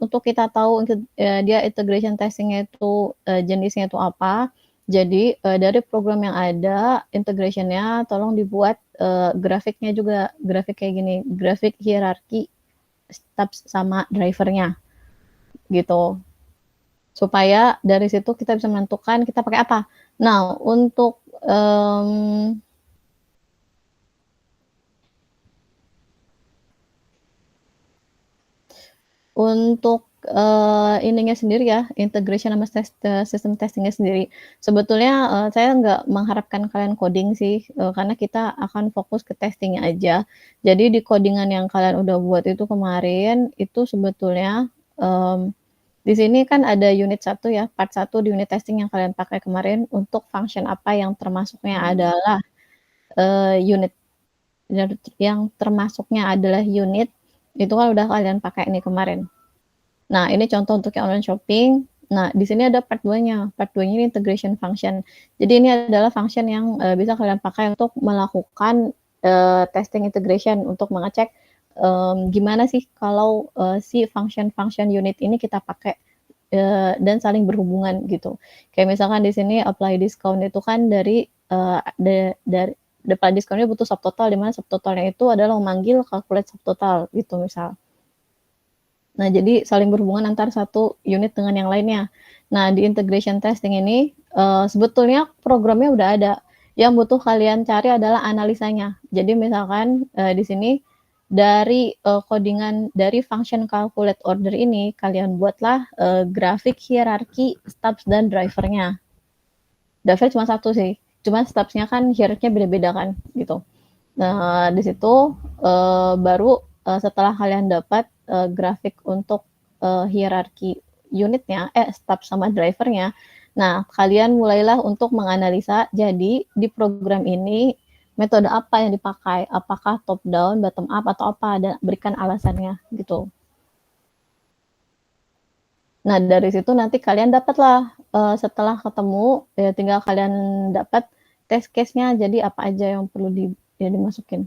untuk kita tahu dia integration testing-nya itu jenisnya itu apa. Jadi dari program yang ada integration-nya tolong dibuat grafiknya juga, grafik kayak gini, grafik hierarki steps sama driver-nya gitu. Supaya dari situ kita bisa menentukan kita pakai apa. Nah, untuk ininya sendiri ya, integration sama sistem testingnya sendiri. Sebetulnya saya nggak mengharapkan kalian coding sih, karena kita akan fokus ke testingnya aja. Jadi di codingan yang kalian udah buat itu kemarin, itu sebetulnya di sini kan ada unit 1 ya, part 1 di unit testing yang kalian pakai kemarin untuk function apa yang termasuknya adalah unit yang termasuknya adalah unit, itu kan udah kalian pakai nih kemarin. Nah, ini contoh untuk yang online shopping. Nah, di sini ada part 2-nya. Part 2-nya ini integration function. Jadi ini adalah function yang bisa kalian pakai untuk melakukan testing integration untuk mengecek gimana sih kalau si function-function unit ini kita pakai dan saling berhubungan gitu. Kayak misalkan di sini apply discount itu kan dari dari apply discount-nya butuh subtotal, di mana subtotalnya itu adalah memanggil calculate subtotal gitu misal. Nah, jadi saling berhubungan antar satu unit dengan yang lainnya. Nah, di integration testing ini sebetulnya programnya udah ada. Yang butuh kalian cari adalah analisanya. Jadi misalkan di sini dari codingan dari function calculate order ini kalian buatlah grafik hierarki stubs dan drivernya. Driver cuma satu sih, cuma stubsnya kan hierarkinya beda-beda kan gitu. Nah, di situ baru setelah kalian dapat grafik untuk hierarki unitnya, stub sama drivernya. Nah, kalian mulailah untuk menganalisa, jadi di program ini metode apa yang dipakai, apakah top down, bottom up, atau apa, dan berikan alasannya gitu. Nah, dari situ nanti kalian dapatlah setelah ketemu, ya tinggal kalian dapat test case-nya, jadi apa aja yang perlu dimasukin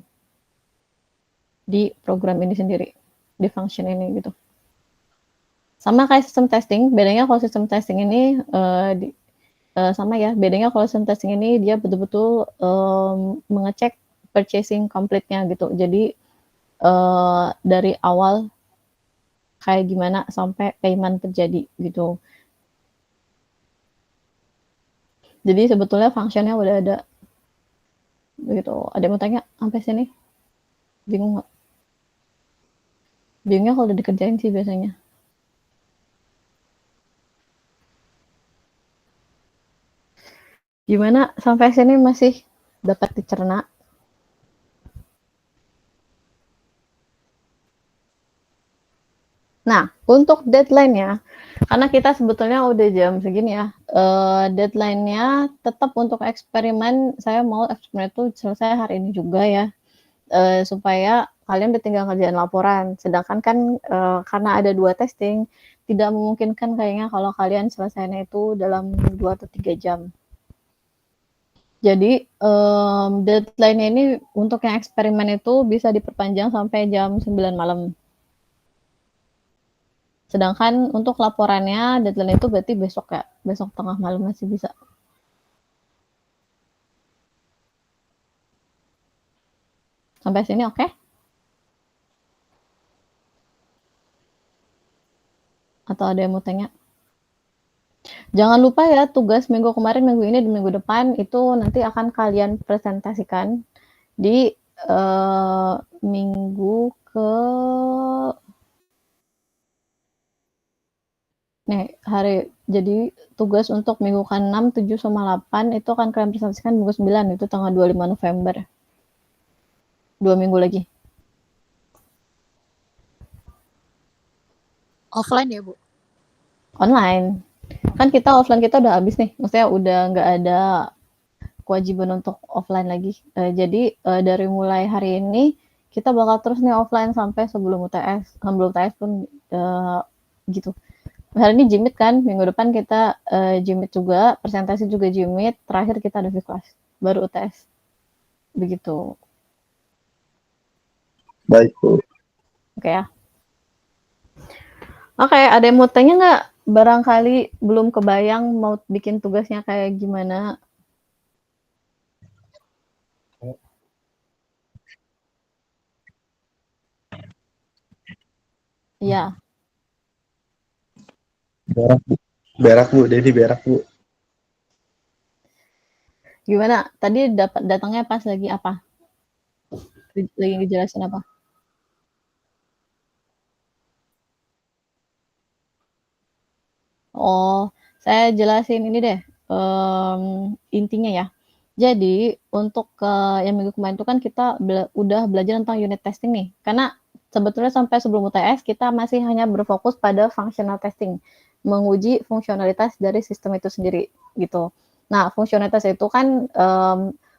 di program ini sendiri, di function ini gitu. Sama kayak sistem testing, bedanya kalau sistem testing ini sama ya, bedanya kalau sistem testing ini dia betul-betul mengecek purchasing complete-nya gitu. Jadi dari awal kayak gimana sampai payment terjadi gitu. Jadi sebetulnya function-nya udah ada gitu. Ada yang mau tanya sampai sini? Bingung nggak? Bingungnya kalau udah dikerjain sih biasanya. Gimana sampai sini masih dapat dicerna? Nah, untuk deadline-nya, karena kita sebetulnya udah jam segini ya, deadline-nya tetap untuk eksperimen, saya mau eksperimen itu selesai hari ini juga ya, supaya kalian udah tinggal ngerjain laporan. Sedangkan kan karena ada 2 testing, tidak memungkinkan kayaknya kalau kalian selesainya itu dalam 2 atau 3 jam. Jadi deadline-nya ini untuk yang eksperimen itu bisa diperpanjang sampai jam 9 malam. Sedangkan untuk laporannya deadline itu berarti besok ya, besok tengah malam masih bisa. Sampai sini oke? Atau ada yang mau tanya? Jangan lupa ya tugas minggu kemarin, minggu ini, dan minggu depan itu nanti akan kalian presentasikan di minggu ke nih hari. Jadi tugas untuk minggu ke-6, 7 sama 8 itu akan kalian presentasikan minggu 9 itu tanggal 25 November. 2 minggu lagi. Offline ya, Bu? Online. Kan kita offline kita udah habis nih. Maksudnya udah nggak ada kewajiban untuk offline lagi. Jadi dari mulai hari ini kita bakal terus nih offline sampai sebelum UTS. Sebelum UTS pun gitu. Hari ini Jimit kan, minggu depan kita Jimit juga, presentasi juga Jimit, terakhir kita ada kelas, baru UTS. Begitu. Baik, Bu. Oke ya. Oke, ada yang mau tanya nggak? Barangkali belum kebayang mau bikin tugasnya kayak gimana? Iya. Berak Bu. Berak Bu, Dedi berak Bu. Gimana? Tadi dapat datangnya pas lagi apa? Lagi ngejelasin apa? Oh, saya jelasin ini deh, intinya ya. Jadi untuk, yang minggu kemarin itu kan kita udah belajar tentang unit testing nih, karena sebetulnya sampai sebelum UTS kita masih hanya berfokus pada functional testing, menguji fungsionalitas dari sistem itu sendiri, gitu. Nah, fungsionalitas itu kan,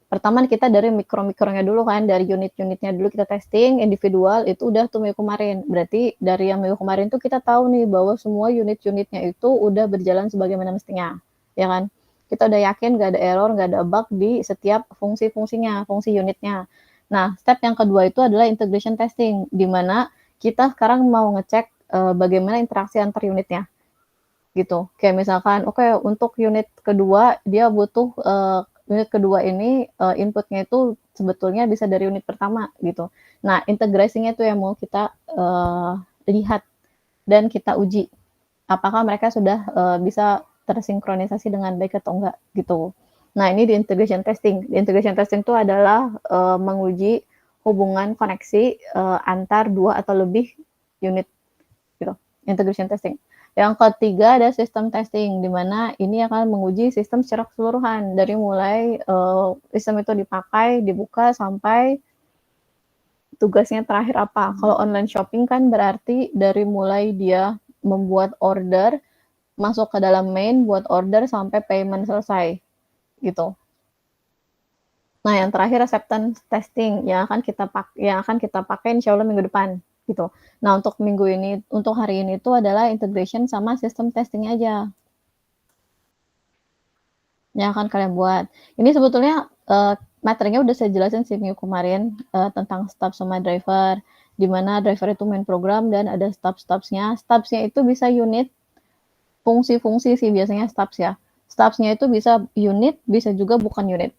pertama kita dari mikro-mikronya dulu kan, dari unit-unitnya dulu kita testing, individual itu udah tuh minggu kemarin. Berarti dari yang minggu kemarin tuh kita tahu nih bahwa semua unit-unitnya itu udah berjalan sebagaimana mestinya, ya kan? Kita udah yakin nggak ada error, nggak ada bug di setiap fungsi-fungsinya, fungsi unitnya. Nah, step yang kedua itu adalah integration testing, di mana kita sekarang mau ngecek bagaimana interaksi antar unitnya gitu. Kayak misalkan, oke untuk unit kedua dia butuh unit kedua ini inputnya itu sebetulnya bisa dari unit pertama gitu. Nah, integrasinya itu yang mau kita lihat dan kita uji. Apakah mereka sudah bisa tersinkronisasi dengan baik atau enggak gitu. Nah, ini di integration testing. Di integration testing itu adalah menguji hubungan koneksi antar dua atau lebih unit gitu. Integration testing. Yang ketiga ada sistem testing, di mana ini akan menguji sistem secara keseluruhan dari mulai sistem itu dipakai, dibuka sampai tugasnya terakhir apa. Kalau online shopping kan berarti dari mulai dia membuat order, masuk ke dalam main, buat order sampai payment selesai gitu. Nah, yang terakhir acceptance testing yang akan kita pakai insya Allah minggu depan gitu. Nah, untuk minggu ini, untuk hari ini itu adalah integration sama sistem testing aja yang akan kalian buat. Ini sebetulnya materinya udah saya jelasin sih minggu kemarin tentang stub sama driver, di mana driver itu main program dan ada stubs-stubsnya. Stubsnya itu bisa unit, fungsi-fungsi sih biasanya stubs ya. Stubsnya itu bisa unit, bisa juga bukan unit.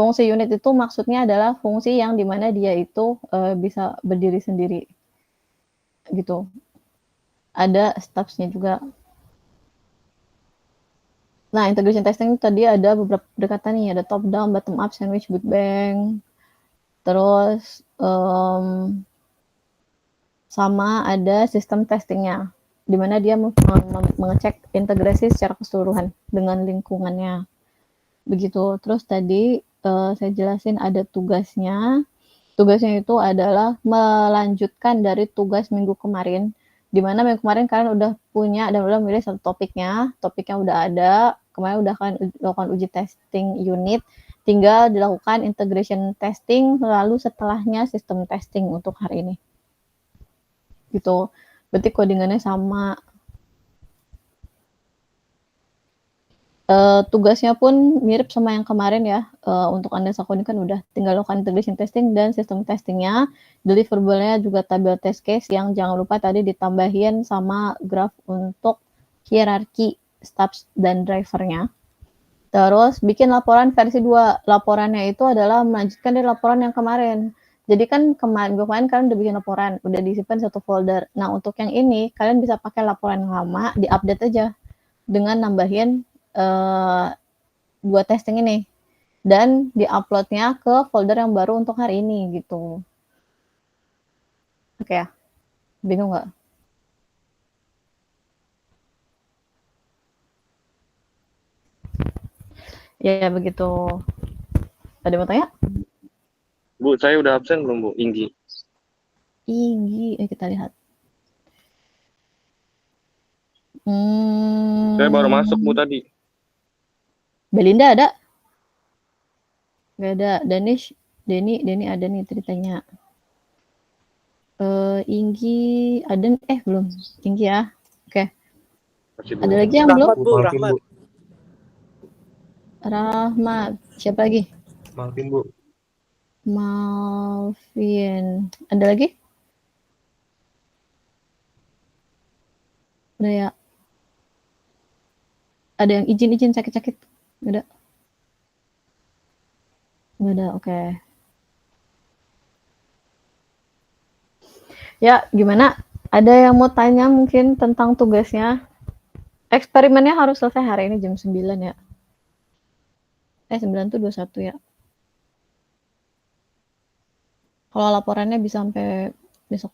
Fungsi unit itu maksudnya adalah fungsi yang dimana dia itu bisa berdiri sendiri gitu. Ada stubsnya juga. Nah, integration testing tadi ada beberapa pendekatan nih, ada top down, bottom up, sandwich, boot bank, terus sama ada sistem testingnya, di mana dia mengecek integrasi secara keseluruhan dengan lingkungannya. Begitu. Terus tadi saya jelasin ada tugasnya. Tugasnya itu adalah melanjutkan dari tugas minggu kemarin, di mana minggu kemarin kalian udah punya dan udah milih satu topiknya udah ada, kemarin udah kan lakukan uji testing unit, tinggal dilakukan integration testing, lalu setelahnya sistem testing untuk hari ini. Gitu. Berarti codingannya sama. Tugasnya pun mirip sama yang kemarin ya, untuk Undesk Coding kan udah tinggal lakukan integration testing dan sistem testingnya, deliverable-nya juga tabel test case yang jangan lupa tadi ditambahin sama graph untuk hierarki stubs dan drivernya. Terus bikin laporan versi 2. Laporannya itu adalah melanjutkan dari laporan yang kemarin. Jadi kan kemarin kalian udah bikin laporan, udah disimpan satu folder. Nah, untuk yang ini kalian bisa pakai laporan yang lama, diupdate aja dengan nambahin buat testing ini dan diuploadnya ke folder yang baru untuk hari ini gitu. Oke ya, bingung nggak? Ya begitu. Ada mau tanya? Bu, saya udah absen belum Bu? Inggi. Inggi, kita lihat. Saya baru masuk Bu tadi. Belinda ada? Gak ada. Danish, Denny ada nih ceritanya. Inggi, ada belum. Inggi ya. Oke. Ada lagi yang belum? Rahmat Bu, Rahmat. Rahmat. Siapa lagi? Malvin Bu. Malvin. Ada lagi? Udah ya? Ada yang izin sakit-sakit? Nggak ada? Nggak ada, oke. Ya, gimana? Ada yang mau tanya mungkin tentang tugasnya? Eksperimennya harus selesai hari ini jam 9 ya? 9 tuh 21 ya? Kalau laporannya bisa sampai besok.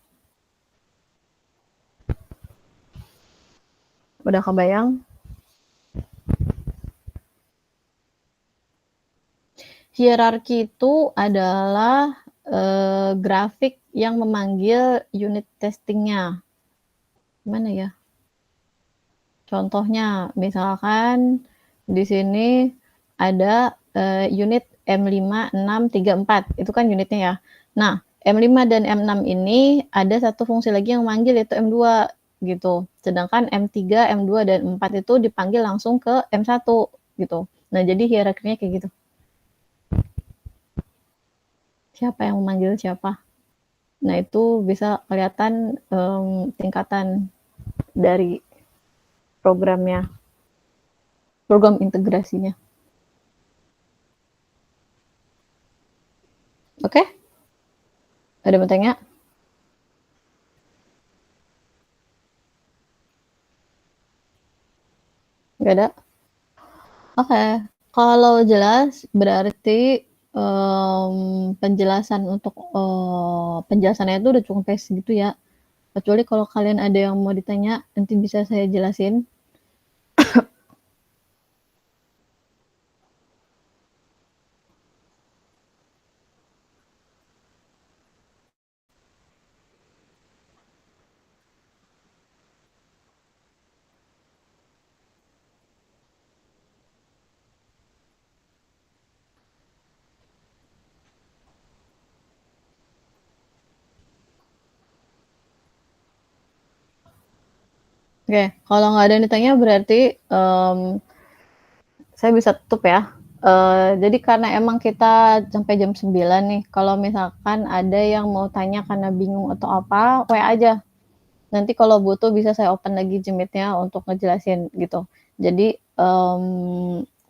Udah kebayang? Hierarki itu adalah grafik yang memanggil unit testingnya. Gimana ya? Contohnya, misalkan di sini ada unit M5, 6, 3, 4. Itu kan unitnya ya. Nah, M5 dan M6 ini ada satu fungsi lagi yang memanggil, yaitu M2 gitu. Sedangkan M3, M2, dan 4 itu dipanggil langsung ke M1 gitu. Nah, jadi hierarkinya kayak gitu. Siapa yang memanggil siapa? Nah, itu bisa kelihatan tingkatan dari programnya, program integrasinya. Oke? Ada mau tanya? Nggak ada? Oke. Kalau jelas berarti penjelasan untuk penjelasannya itu udah cukup sampai segitu ya. Kecuali kalau kalian ada yang mau ditanya, nanti bisa saya jelasin. Oke, kalau nggak ada yang ditanya berarti saya bisa tutup ya. Jadi karena emang kita sampai jam 9 nih, kalau misalkan ada yang mau tanya karena bingung atau apa, WA aja. Nanti kalau butuh bisa saya open lagi Jimit-nya untuk ngejelasin gitu. Jadi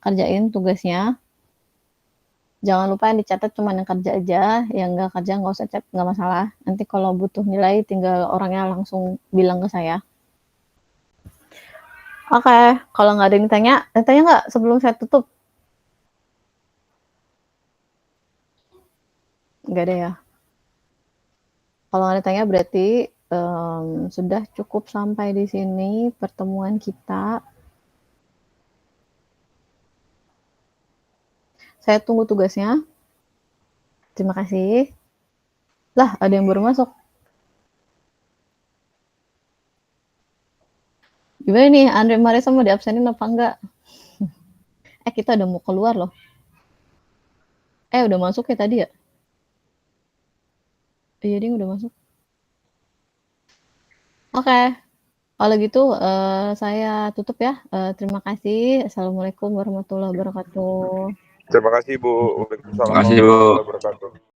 kerjain tugasnya. Jangan lupa yang dicatat cuma yang kerja aja, yang nggak kerja nggak usah chat, nggak masalah. Nanti kalau butuh nilai tinggal orangnya langsung bilang ke saya. Oke, kalau nggak ada yang tanya nggak sebelum saya tutup? Nggak ada ya. Kalau nggak ada tanya berarti sudah cukup sampai di sini pertemuan kita. Saya tunggu tugasnya. Terima kasih. Lah, ada yang baru masuk. Gimana nih, Andre Marisa mau diabsenin apa enggak? Kita udah mau keluar loh. Udah masuk ya tadi ya? Iya, dia udah masuk. Oke, kalau gitu saya tutup ya. Terima kasih. Assalamualaikum warahmatullahi wabarakatuh. Terima kasih Bu. Waalaikumsalam Terima kasih, Bu. warahmatullahi wabarakatuh.